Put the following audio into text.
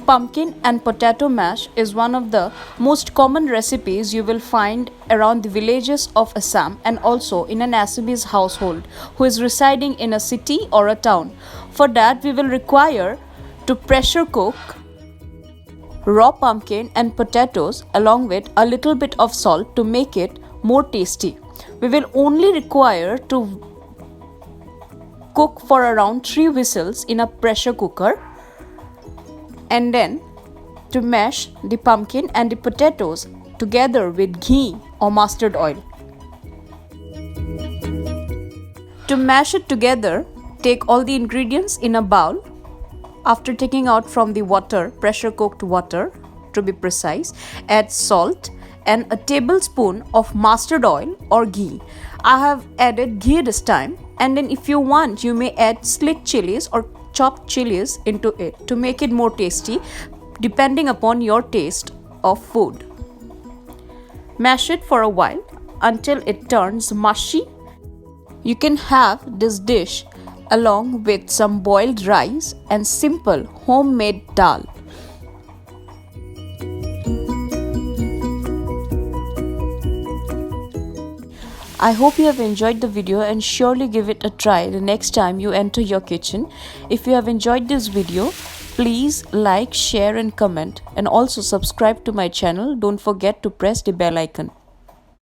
Pumpkin and potato mash is one of the most common recipes you will find around the villages of Assam and also in an Assamese household who is residing in a city or a town. For that, we will require to pressure cook raw pumpkin and potatoes along with a little bit of salt to make it more tasty. We will only require to cook for around 3 whistles in a pressure cooker, and then to mash the pumpkin and the potatoes together with ghee or mustard oil. To mash it together, take all the ingredients in a bowl. After taking out from the water, pressure cooked water to be precise, add salt and a tablespoon of mustard oil or ghee. I have added ghee this time, and then if you want, you may add sliced chilies or chopped chilies into it to make it more tasty depending upon your taste of food. Mash it for a while until it turns mushy. You can have this dish along with some boiled rice and simple homemade dal. I hope you have enjoyed the video and surely give it a try the next time you enter your kitchen. If you have enjoyed this video, please like, share and comment, and also subscribe to my channel. Don't forget to press the bell icon.